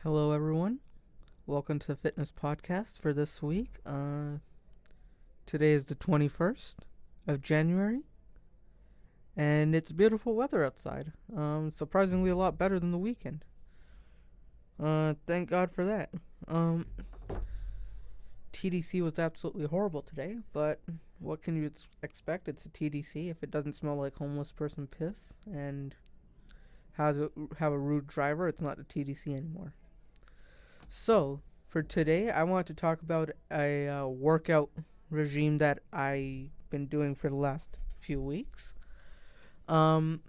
Hello, everyone. Welcome to the Fitness Podcast for this week. Today is the 21st of January, and it's beautiful weather outside. Surprisingly, a lot better than the weekend. Thank God for that. TDC was absolutely horrible today, but what can you expect? It's a TDC. If it doesn't smell like homeless person piss and have a rude driver, it's not a TDC anymore. So, for today, I want to talk about a workout regime that I've been doing for the last few weeks. Um,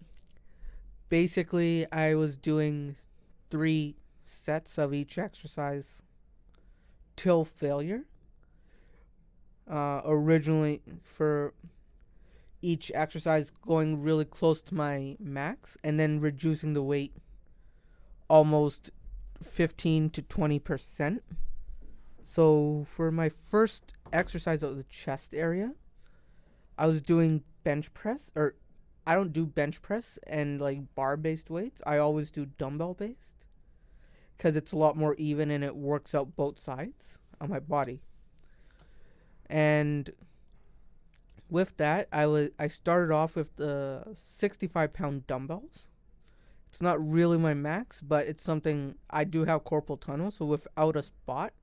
Basically, I was doing 3 sets of each exercise till failure. Originally, for each exercise, going really close to my max and then reducing the weight almost 15 to 20%. So for my first exercise of the chest area, I was doing bench press, or I don't do bench press and like bar based weights. I always do dumbbell based because it's a lot more even and it works out both sides on my body. And with that, I started off with the 65-pound dumbbells. It's not really my max, but it's something I do have carpal tunnel, so without a spot,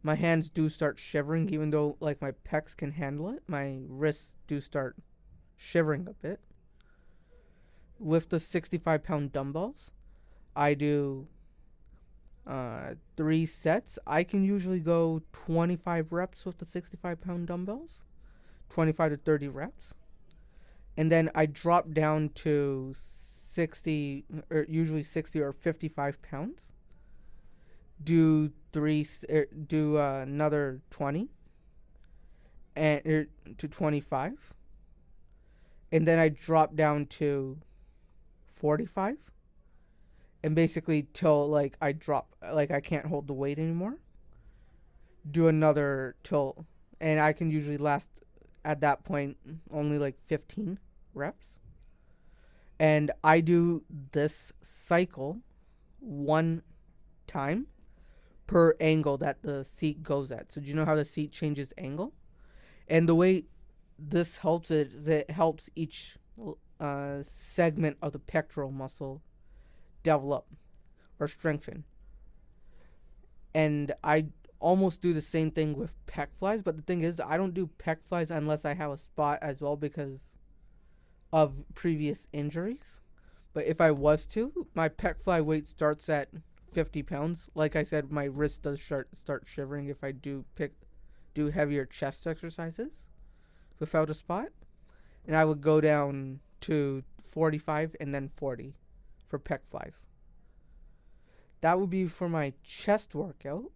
my hands do start shivering, even though like my pecs can handle it. My wrists do start shivering a bit. With the 65-pound dumbbells, I do 3 sets. I can usually go 25 reps with the 65-pound dumbbells, 25 to 30 reps. And then I drop down to 60, or usually 60 or 55 pounds. Do another 20 and to 25, and then I drop down to 45, and basically till like I drop, like I can't hold the weight anymore. Do another till, and I can usually last at that point only like 15 reps. And I do this cycle one time per angle that the seat goes at. So do you know how the seat changes angle? And the way this helps is it helps each segment of the pectoral muscle develop or strengthen. And I almost do the same thing with pec flies, but the thing is I don't do pec flies unless I have a spot as well because of previous injuries. But if I was to, my pec fly weight starts at 50 pounds. Like I said, my wrist does start shivering if I do heavier chest exercises without a spot. And I would go down to 45 and then 40 for pec flies. That would be for my chest workout.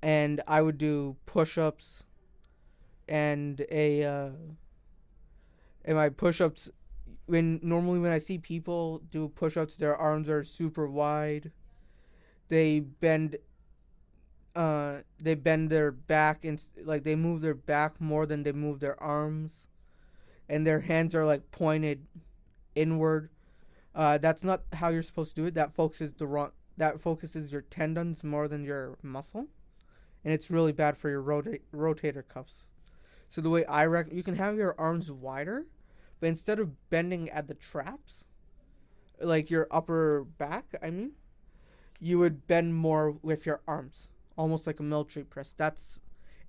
And I would do push-ups and my push-ups, when I see people do push-ups, their arms are super wide. They bend their back, and like they move their back more than they move their arms, and their hands are like pointed inward. That's not how you're supposed to do it. That focuses your tendons more than your muscle, and it's really bad for your rotator cuffs. So the way I reckon, you can have your arms wider, but instead of bending at the traps, like your upper back, you would bend more with your arms, almost like a military press.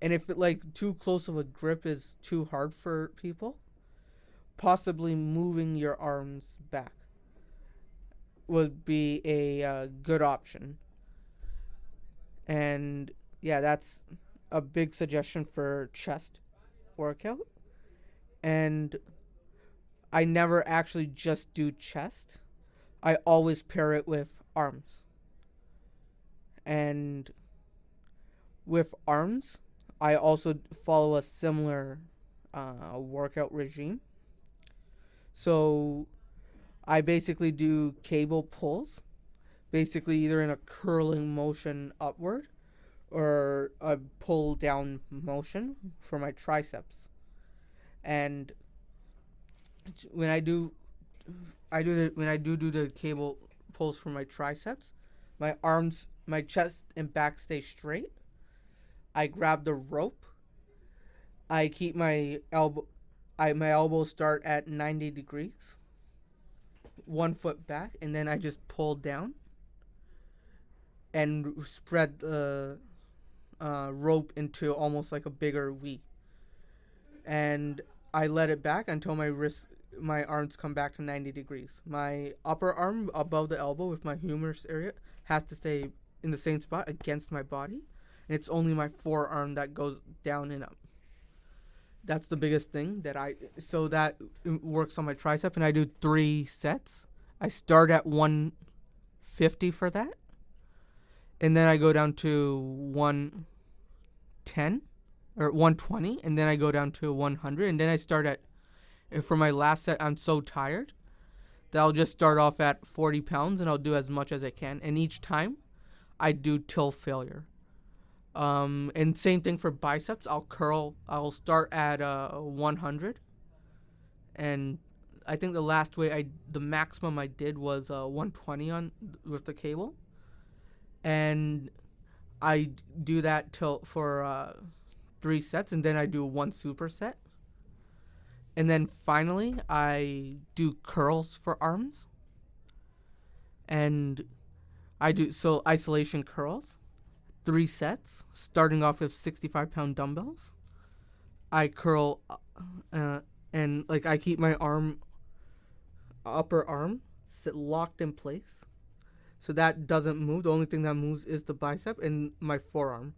And if it like too close of a grip is too hard for people, possibly moving your arms back would be a good option. And yeah, that's a big suggestion for chest workout. And I never actually just do chest. I always pair it with arms. And with arms, I also follow a similar workout regime. So I basically do cable pulls, basically either in a curling motion upward or a pull down motion for my triceps. And when I do the cable pulls for my triceps, my chest and back stay straight. I grab the rope. I keep my elbows start at 90 degrees, 1 foot back, and then I just pull down and spread the rope into almost like a bigger V. And I let it back until my arms come back to 90 degrees. My upper arm above the elbow with my humerus area has to stay in the same spot against my body. And it's only my forearm that goes down and up. That's the biggest thing so that works on my tricep, and I do 3 sets. I start at 150 for that, and then I go down to 110 or 120, and then I go down to 100, and then I start at, for my last set, I'm so tired that I'll just start off at 40 pounds, and I'll do as much as I can, and each time I do till failure. And same thing for biceps. I'll start at 100, and I think the last the maximum I did was 120 with the cable, and I do that for 3 sets, and then I do 1 superset, and then finally I do curls for arms, and I do isolation curls. 3 sets, starting off with 65-pound dumbbells. I curl, and like I keep my upper arm locked in place, so that doesn't move. The only thing that moves is the bicep and my forearm,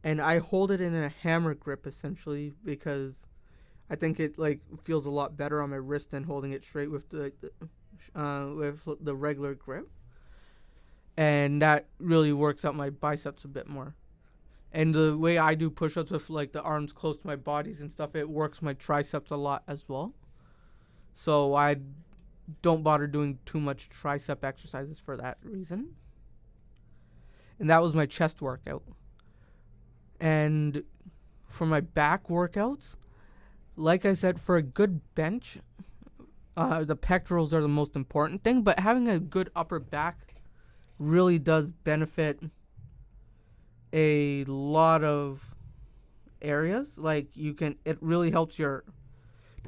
and I hold it in a hammer grip essentially because I think it like feels a lot better on my wrist than holding it straight with the regular grip. And that really works out my biceps a bit more. And the way I do push-ups with like the arms close to my bodies and stuff, it works my triceps a lot as well. So I don't bother doing too much tricep exercises for that reason. And that was my chest workout. And for my back workouts, like I said, for a good bench, the pectorals are the most important thing, but having a good upper back really does benefit a lot of areas. Like it really helps your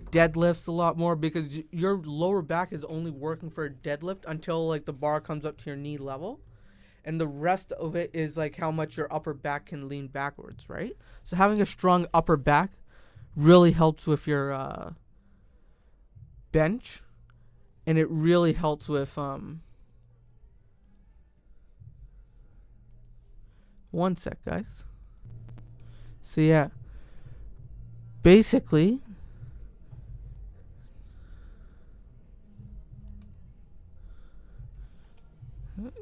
deadlifts a lot more because your lower back is only working for a deadlift until like the bar comes up to your knee level, and the rest of it is like how much your upper back can lean backwards, right? So having a strong upper back really helps with your bench, and it really helps with one sec, guys. So yeah, basically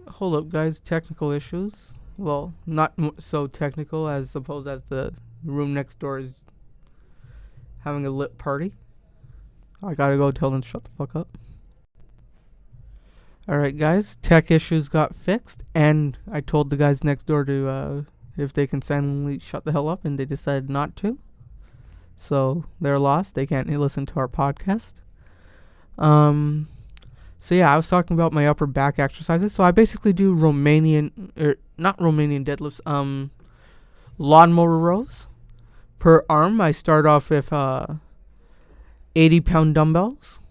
hold up, guys. Technical issues. Well, not so technical as opposed as the room next door is having a lit party. I gotta go tell them to shut the fuck up. Alright, guys, tech issues got fixed, and I told the guys next door to, if they can silently shut the hell up, and they decided not to. So, they're lost. They can't listen to our podcast. So yeah, I was talking about my upper back exercises. So I basically do not Romanian deadlifts, lawnmower rows. Per arm, I start off with 80-pound dumbbells.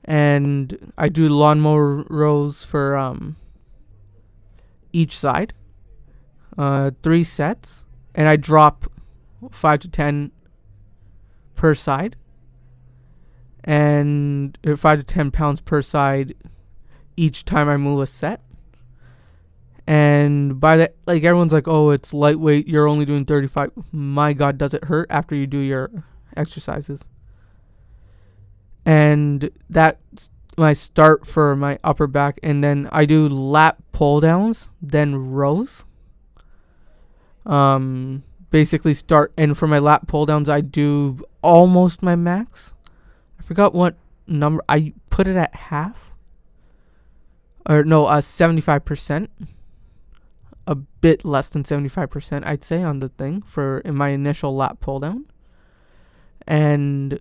And I do lawnmower rows for each side, 3 sets, and I drop 5 to 10 per side, and 5 to 10 pounds per side each time I move a set. And by that, like everyone's like, oh, it's lightweight, you're only doing 35. My God, does it hurt after you do your exercises? And that's my start for my upper back. And then I do lat pull downs, then rows. Basically start, and for my lat pull downs, I do almost my max. I forgot what number. I put it at half. Or no, 75%. A bit less than 75%, I'd say, on the thing in my initial lat pull down. And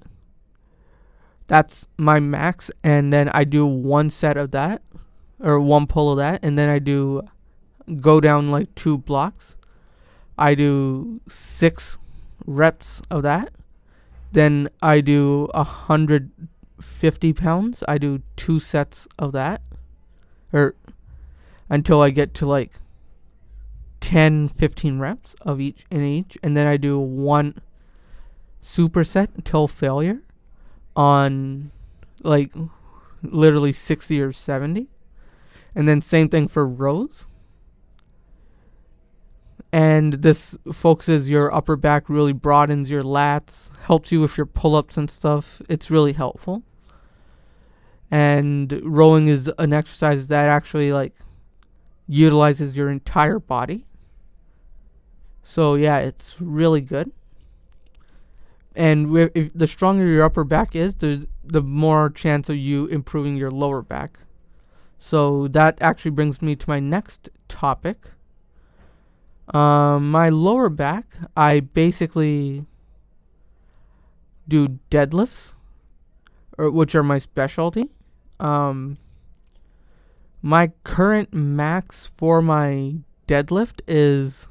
that's my max, and then I do 1 set of that, or one pull of that, and then I do go down like 2 blocks. I do 6 reps of that. Then I do 150 pounds. I do 2 sets of that, or until I get to like 10-15 reps of each, and then I do 1 superset until failure on like literally 60 or 70. And then same thing for rows. And this focuses your upper back, really broadens your lats, helps you with your pull-ups and stuff. It's really helpful. And rowing is an exercise that actually like utilizes your entire body. So yeah, it's really good. And if the stronger your upper back is, the more chance of you improving your lower back. So that actually brings me to my next topic. My lower back, I basically do deadlifts, which are my specialty. My current max for my deadlift is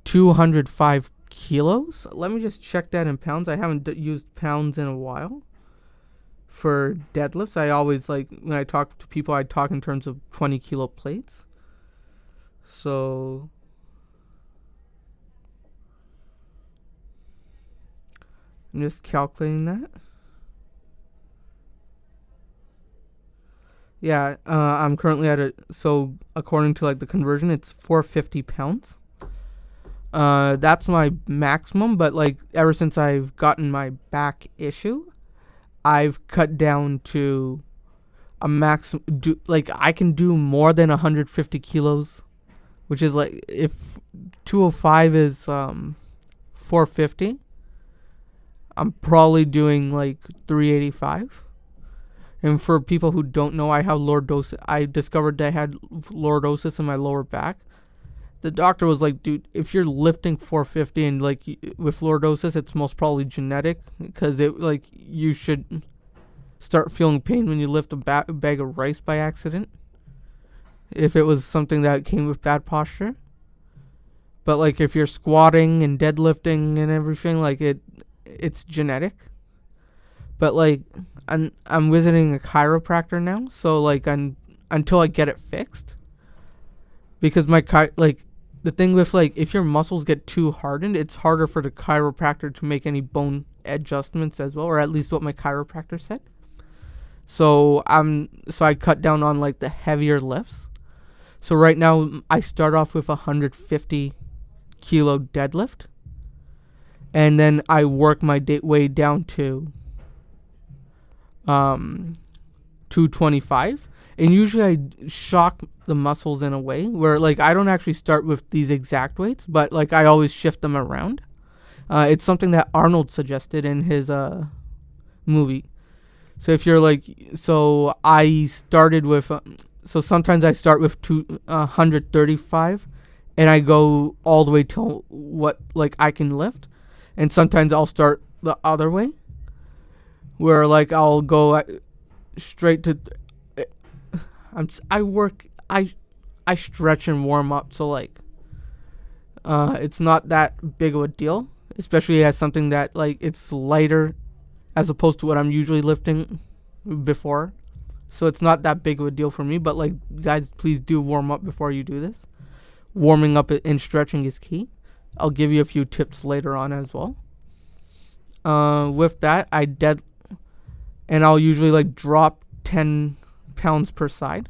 205 kilos. Let me just check that in pounds. I haven't used pounds in a while for deadlifts. I always when I talk to people, I talk in terms of 20 kilo plates. So I'm just calculating that. Yeah, I'm currently at so according to the conversion, it's 450 pounds. That's my maximum, but ever since I've gotten my back issue, I've cut down to a maximum. I can do more than 150 kilos, which is if 205 is 450, I'm probably doing 385. And for people who don't know, I have lordosis. I discovered that I had lordosis in my lower back. The doctor was like, dude, if you're lifting 450 and with lordosis, it's most probably genetic, because you should start feeling pain when you lift a bag of rice by accident, if it was something that came with bad posture. But if you're squatting and deadlifting and everything, it's genetic. But I'm visiting a chiropractor now, so until I get it fixed, because my the thing with if your muscles get too hardened, it's harder for the chiropractor to make any bone adjustments as well, or at least what my chiropractor said. So I cut down on the heavier lifts. So right now I start off with 150 kilo deadlift, and then I work my way down to 225, and usually I shock the muscles in a way where I don't actually start with these exact weights, but I always shift them around. It's something that Arnold suggested in his movie. So if you're so I started with so sometimes I start with 135, and I go all the way till what I can lift, and sometimes I'll start the other way, where I'll go straight to I stretch and warm up, so it's not that big of a deal, especially as something that it's lighter as opposed to what I'm usually lifting before. So it's not that big of a deal for me, but guys, please do warm up before you do this. Warming up and stretching is key. I'll give you a few tips later on as well. With that, and I'll usually drop 10 pounds per side,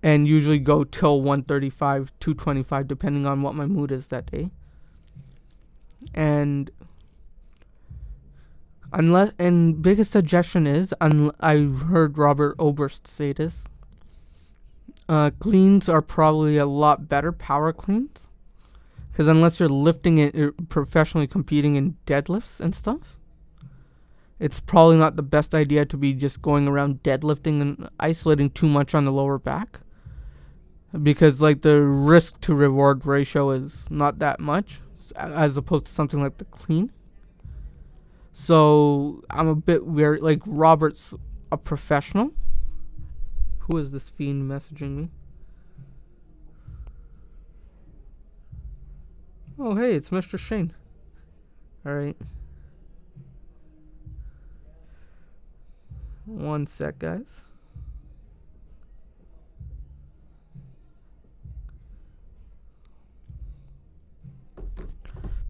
and usually go till 135, 225, depending on what my mood is that day. And biggest suggestion is, I heard Robert Oberst say this, cleans are probably a lot better, power cleans, because unless you're lifting it, you're professionally competing in deadlifts and stuff, it's probably not the best idea to be just going around deadlifting and isolating too much on the lower back, because the risk to reward ratio is not that much as opposed to something like the clean. So I'm a bit weary. Robert's a professional Who is this fiend messaging me? Oh, hey, it's Mr. Shane. Alright. One sec, guys.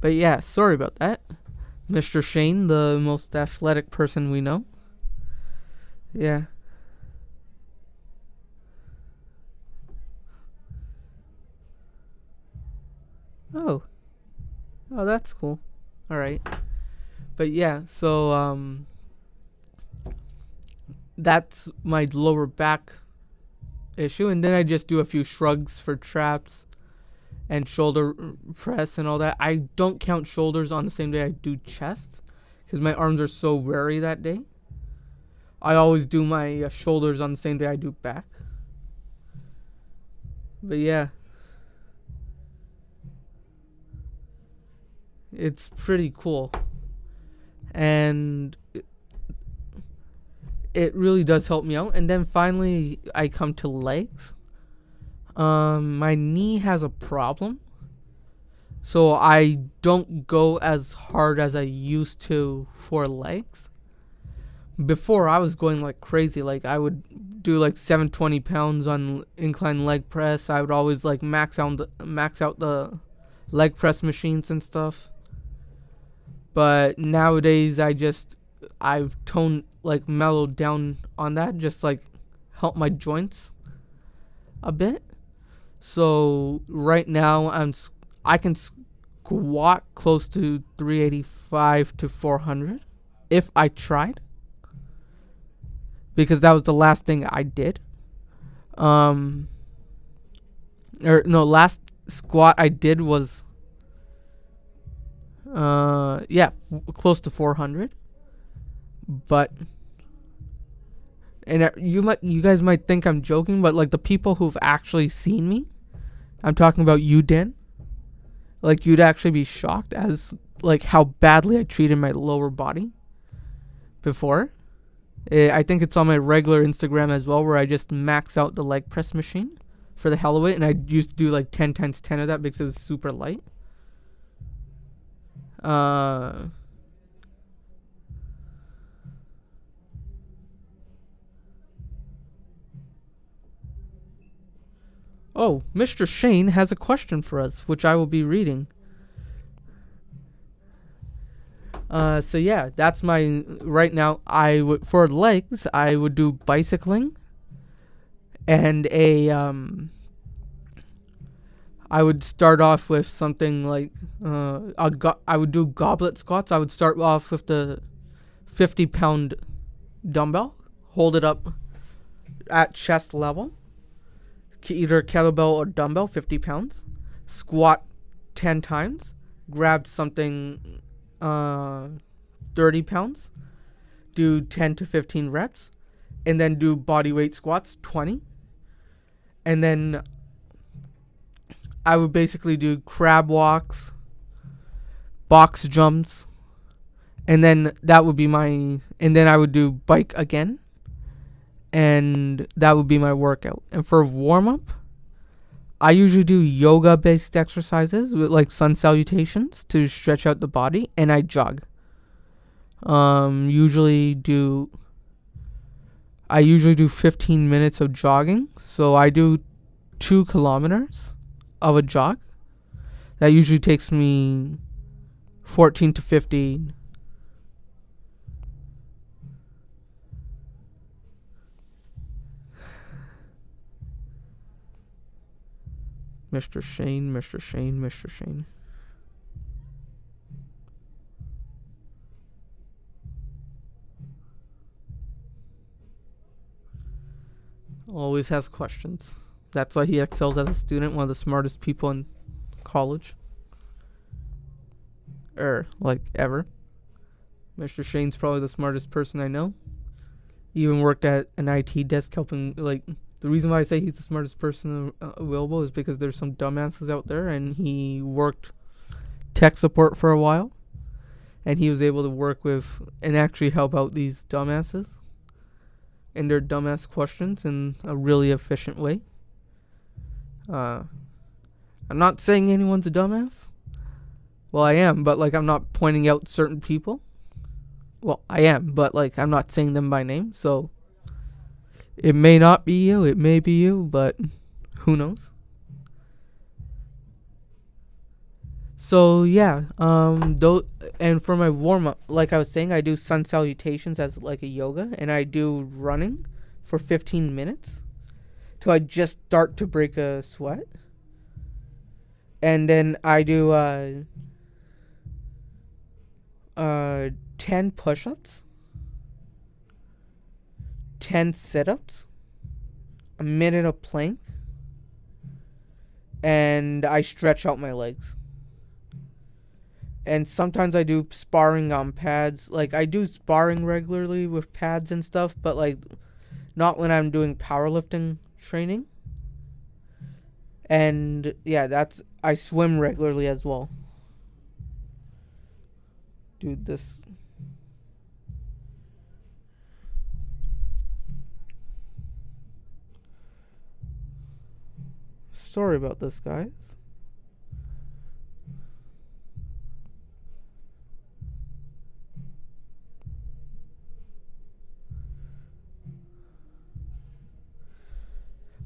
But yeah, sorry about that. Mr. Shane, the most athletic person we know. Yeah. Oh. Oh, that's cool. Alright. But yeah, so, that's my lower back issue. And then I just do a few shrugs for traps and shoulder press and all that. I don't count shoulders on the same day I do chest because my arms are so weary that day. I always do my shoulders on the same day I do back. But yeah, it's pretty cool. And it really does help me out. And then finally I come to legs. My knee has a problem, so I don't go as hard as I used to for legs. Before I was going like crazy. Like I would do like 720 pounds on incline leg press. I would always like max out the leg press machines and stuff. But nowadays I've mellowed down on that, just like help my joints a bit. So right now I can squat close to 385 to 400 if I tried, because that was the last thing I did. Last squat I did was close to 400. But and you guys might think I'm joking, but like the people who've actually seen me, I'm talking about you, Dan. Like you'd actually be shocked as like how badly I treated my lower body before. I think it's on my regular Instagram as well, where I just max out the leg press machine for the hell of it, and I used to do like 10 times 10 of that because it was super light. Oh, Mr. Shane has a question for us, which I will be reading. So yeah, that's my right now. For legs, I would do bicycling, and I would start off with something like I would do goblet squats. I would start off with the 50-pound dumbbell, hold it up at chest level, either kettlebell or dumbbell, 50 pounds, squat 10 times, grab something 30 pounds, do 10 to 15 reps, and then do body weight squats 20. And then I would basically do crab walks, box jumps, and then that would be and then I would do bike again, and that would be my workout. And for warm up, I usually do yoga based exercises with like sun salutations to stretch out the body, and I jog. I usually do 15 minutes of jogging. So I do 2 kilometers of a jog. That usually takes me 14 to 15. Mr. Shane, Mr. Shane, Mr. Shane. Always has questions. That's why he excels as a student, one of the smartest people in college. Like ever. Mr. Shane's probably the smartest person I know. He even worked at an IT desk helping, like, the reason why I say he's the smartest person available is because there's some dumbasses out there, and he worked tech support for a while, and he was able to work with and actually help out these dumbasses and their dumbass questions in a really efficient way. Uh, I'm not saying anyone's a dumbass. Well, I am, but like I'm not pointing out certain people. Well, I am, but like I'm not saying them by name. So it may not be you, it may be you, but who knows? So yeah, though, and for my warm up, like I was saying, I do sun salutations as like a yoga, and I do running for 15 minutes till I just start to break a sweat, and then I do 10 push-ups, 10 sit-ups, a minute of plank, and I stretch out my legs. And sometimes I do sparring on pads. Like I do sparring regularly with pads and stuff, but like not when I'm doing powerlifting training. And yeah, that's I swim regularly as well. Dude, this sorry about this, guys.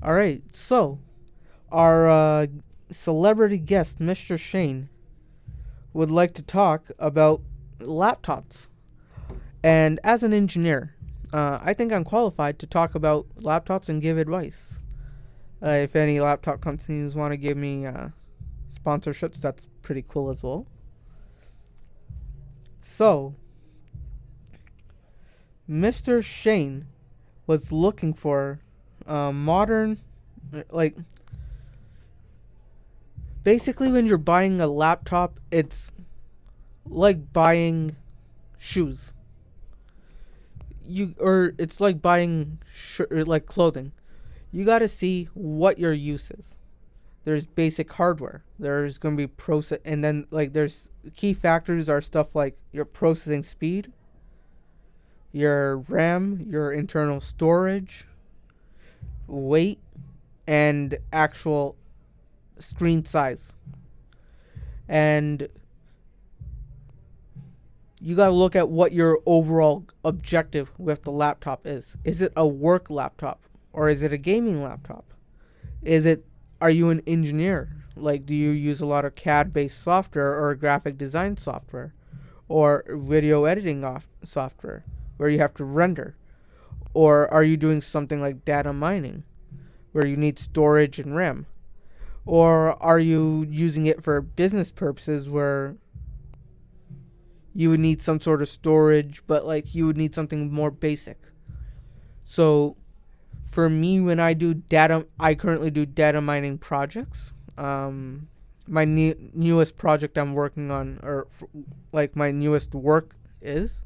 All right, so our celebrity guest, Mr. Shane, would like to talk about laptops. And as an engineer, I think I'm qualified to talk about laptops and give advice. If any laptop companies want to give me sponsorships, that's pretty cool as well. So, Mr. Shane was looking for modern, like, basically when you're buying a laptop, it's like buying shoes. It's like buying like clothing. You got to see what your use is. There's basic hardware. There's going to be process, and then like there's key factors are stuff like your processing speed, your RAM, your internal storage, weight, and actual screen size. And you got to look at what your overall objective with the laptop is. Is it a work laptop or is it a gaming laptop? Are you an engineer? Like, do you use a lot of CAD based software or graphic design software or video editing software where you have to render? Or are you doing something like data mining where you need storage and RAM? Or are you using it for business purposes where you would need some sort of storage, but like you would need something more basic? So for me, when I do data, I currently do data mining projects. My newest project I'm working on, like my newest work is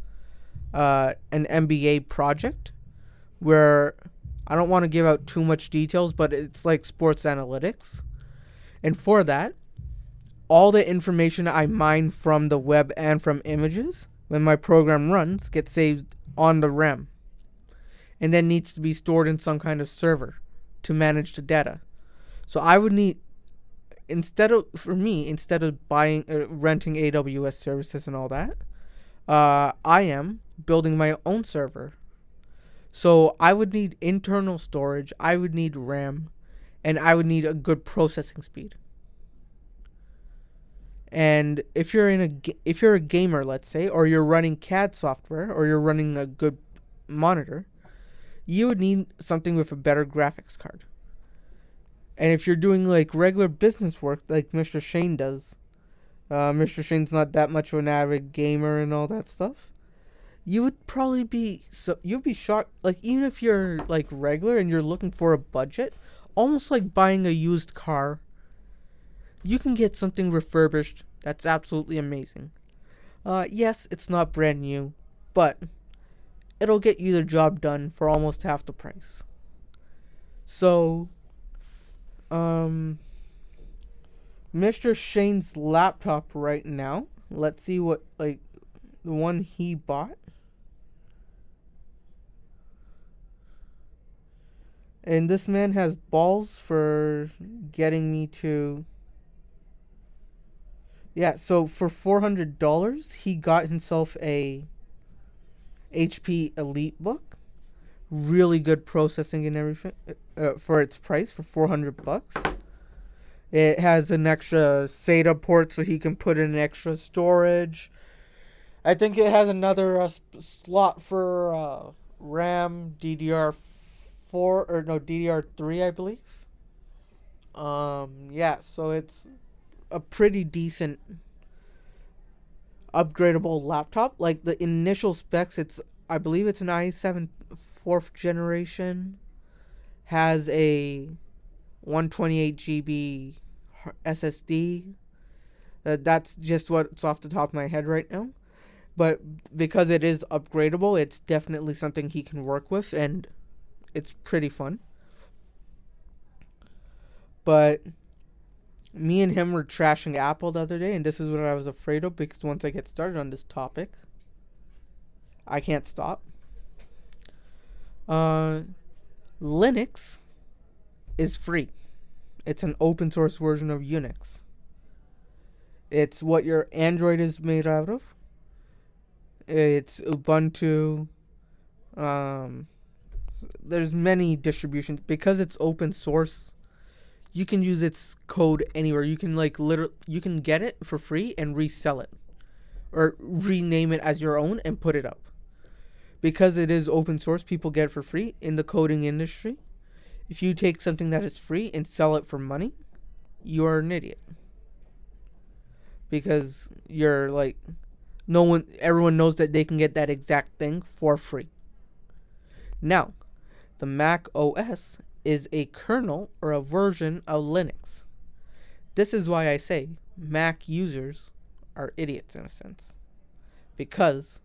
an MBA project where I don't want to give out too much details, but it's like sports analytics. And for that, all the information I mine from the web and from images, when my program runs, gets saved on the RAM and then needs to be stored in some kind of server to manage the data. So I would need, instead of buying renting AWS services and all that, I am building my own server. So I would need internal storage, I would need RAM, and I would need a good processing speed. And if you're a gamer, let's say, or you're running CAD software, or you're running a good monitor, you would need something with a better graphics card. And if you're doing like regular business work, like Mr. Shane does, Mr. Shane's not that much of an avid gamer and all that stuff. You would probably you'd be shocked. Like even if you're like regular and you're looking for a budget, almost like buying a used car, you can get something refurbished that's absolutely amazing. Yes, it's not brand new, but it'll get you the job done for almost half the price. So, Mr. Shane's laptop right now. Let's see what like the one he bought. And this man has balls for getting me to. Yeah, so for $400, he got himself a HP Elite book. Really good processing and everything for its price for $400. It has an extra SATA port so he can put in extra storage. I think it has another slot for RAM, DDR4 or no DDR3, I believe. Yeah, so it's a pretty decent upgradable laptop. Like the initial specs, I believe it's an i7 4th generation, has a 128 GB SSD. That's just what's off the top of my head right now. But because it is upgradable, it's definitely something he can work with, and it's pretty fun. But me and him were trashing Apple the other day, and this is what I was afraid of, because once I get started on this topic, I can't stop. Linux is free. It's an open source version of Unix. It's what your Android is made out of. It's Ubuntu. There's many distributions. Because it's open source, you can use its code anywhere. You can you can get it for free and resell it, or rename it as your own and put it up. Because it is open source, people get it for free in the coding industry. If you take something that is free and sell it for money, you are an idiot. Because you're like, everyone knows that they can get that exact thing for free. Now, the Mac OS is a kernel or a version of Linux. This is why I say Mac users are idiots in a sense. Because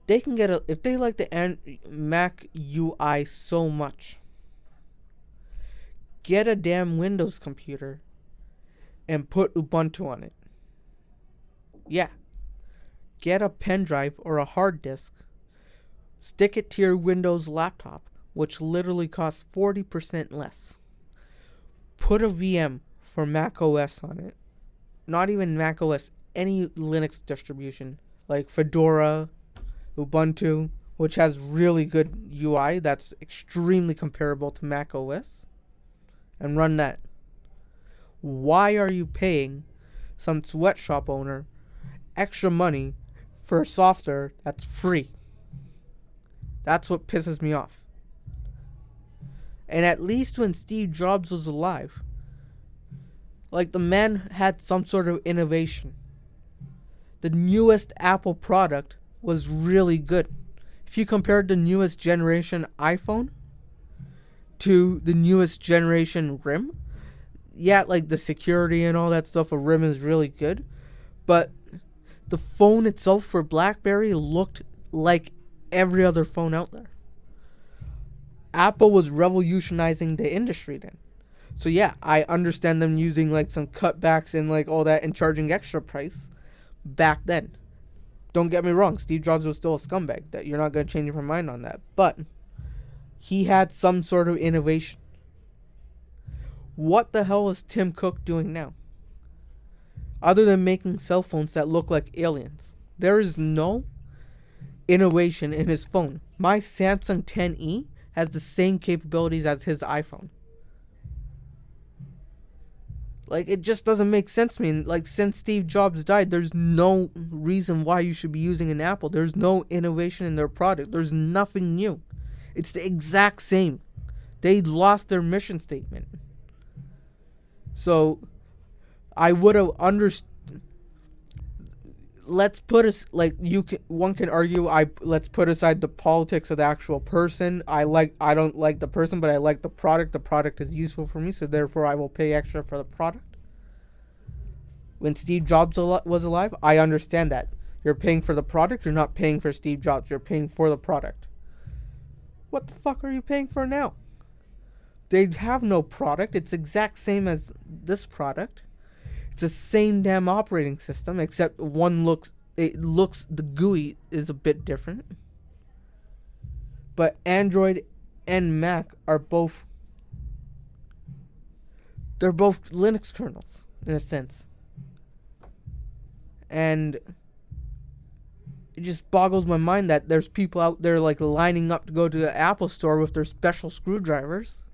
they can get if they like the Mac UI so much, get a damn Windows computer and put Ubuntu on it. Yeah. Get a pen drive or a hard disk, stick it to your Windows laptop, which literally costs 40% less. Put a VM for Mac OS on it. Not even Mac OS, any Linux distribution like Fedora, Ubuntu, which has really good UI that's extremely comparable to Mac OS, and run that. Why are you paying some sweatshop owner extra money for software that's free? That's what pisses me off. And at least when Steve Jobs was alive, like, the man had some sort of innovation. The newest Apple product was really good. If you compared the newest generation iPhone to the newest generation RIM, yeah, like the security and all that stuff, a RIM is really good. But the phone itself for BlackBerry looked like every other phone out there. Apple was revolutionizing the industry then. So yeah, I understand them using like some cutbacks and like all that and charging extra price back then. Don't get me wrong, Steve Jobs was still a scumbag. That you're not going to change your mind on that. But he had some sort of innovation. What the hell is Tim Cook doing now? Other than making cell phones that look like aliens. There is no innovation in his phone. My Samsung 10e has the same capabilities as his iPhone. Like, it just doesn't make sense to me. Like, since Steve Jobs died, there's no reason why you should be using an Apple. There's no innovation in their product. There's nothing new. It's the exact same. They lost their mission statement. So, I would have understood. Let's put us like one can argue. Let's put aside the politics of the actual person. I don't like the person, but I like the product. The product is useful for me, so therefore I will pay extra for the product. When Steve Jobs was alive, I understand that you're paying for the product. You're not paying for Steve Jobs. You're paying for the product. What the fuck are you paying for now? They have no product. It's the exact same as this product. It's the same damn operating system, except the GUI is a bit different. But Android and Mac are both, they're both Linux kernels in a sense. And it just boggles my mind that there's people out there like lining up to go to the Apple store with their special screwdrivers.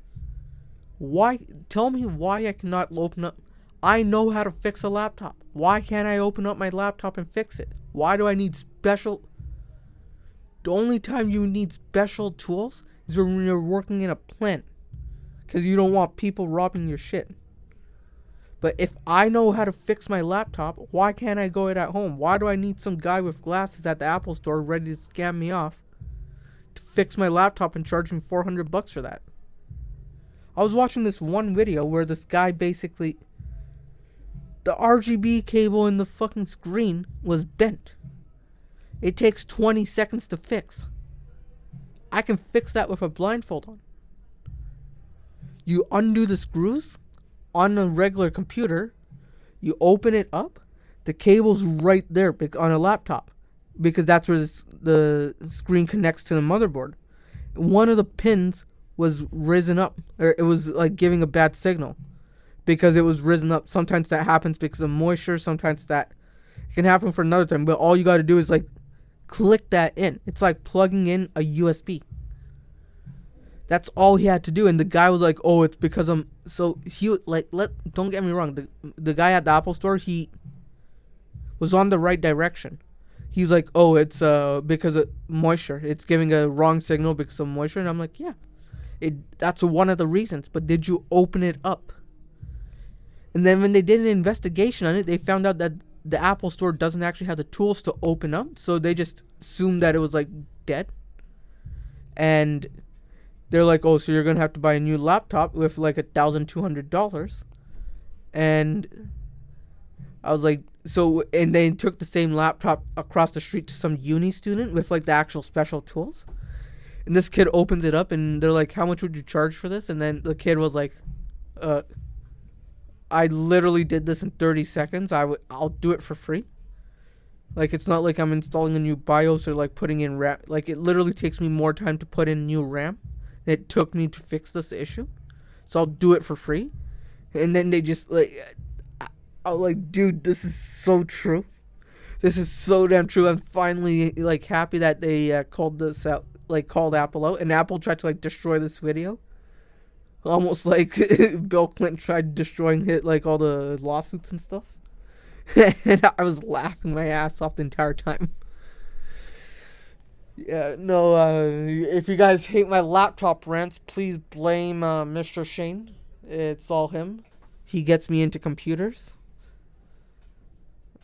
Why? Tell me why I cannot open up. I know how to fix a laptop. Why can't I open up my laptop and fix it? Why do I need special? The only time you need special tools is when you're working in a plant, because you don't want people robbing your shit. But if I know how to fix my laptop, why can't I go it at home? Why do I need some guy with glasses at the Apple store ready to scam me off to fix my laptop and charge me $400 for that? I was watching this one video where this guy basically, the RGB cable in the fucking screen was bent. It takes 20 seconds to fix. I can fix that with a blindfold on. You undo the screws on a regular computer, you open it up, the cable's right there on a laptop, because that's where the screen connects to the motherboard. One of the pins was risen up, or it was like giving a bad signal because it was risen up. Sometimes that happens because of moisture, sometimes that can happen for another time, but all you got to do is like click that in. It's like plugging in a USB. That's all he had to do, and the guy was like, "Oh, it's because I'm." So he don't get me wrong. The guy at the Apple store, he was on the right direction. He was like, "Oh, it's because of moisture. It's giving a wrong signal because of moisture." And I'm like, "Yeah, that's one of the reasons." But did you open it up? And then when they did an investigation on it, they found out that the Apple store doesn't actually have the tools to open up, so they just assumed that it was like dead. And they're like, "Oh, so you're gonna have to buy a new laptop with like $1,200." And I was like, so, and they took the same laptop across the street to some uni student with like the actual special tools. And this kid opens it up, and they're like, "How much would you charge for this?" And then the kid was like, "I literally did this in 30 seconds. I'll do it for free. Like, it's not like I'm installing a new BIOS or like putting in RAM. Like, it literally takes me more time to put in new RAM than it took me to fix this issue. So I'll do it for free." And then they just like, I was like, "Dude, this is so true. This is so damn true." I'm finally like happy that they called this out, like called Apple out, and Apple tried to like destroy this video, almost like Bill Clinton tried destroying it, like all the lawsuits and stuff. And I was laughing my ass off the entire time. Yeah, no, if you guys hate my laptop rants, please blame Mr. Shane. It's all him. He gets me into computers.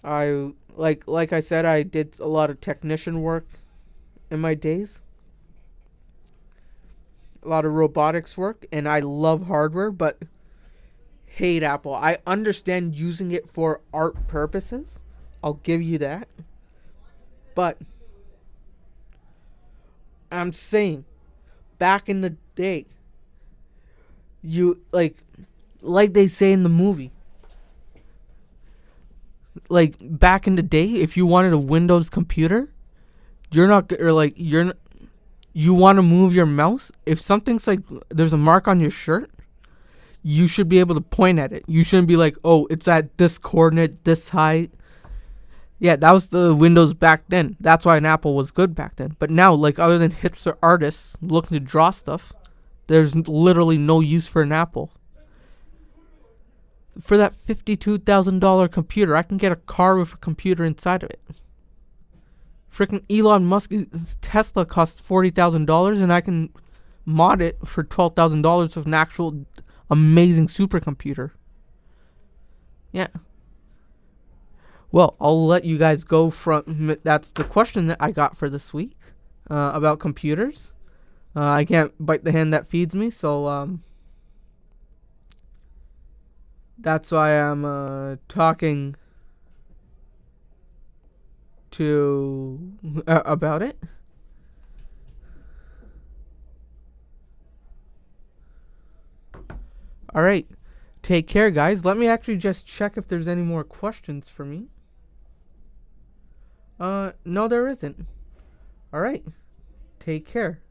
I like I said, I did a lot of technician work in my days. A lot of robotics work, and I love hardware, but hate Apple. I understand using it for art purposes. I'll give you that. But I'm saying, back in the day, you like they say in the movie, like back in the day, if you wanted a Windows computer, you want to move your mouse. If something's like there's a mark on your shirt, you should be able to point at it. You shouldn't be like, "Oh, it's at this coordinate, this height." Yeah, that was the Windows back then. That's why an Apple was good back then. But now, like, other than hipster artists looking to draw stuff, there's literally no use for an Apple. For that $52,000 computer, I can get a car with a computer inside of it. Freaking Elon Musk's Tesla costs $40,000, and I can mod it for $12,000 with an actual amazing supercomputer. Yeah. Well, I'll let you guys go from. That's the question that I got for this week about computers. I can't bite the hand that feeds me, so that's why I'm talking to about it. All right. Take care, guys. Let me actually just check if there's any more questions for me. No, there isn't. All right. Take care.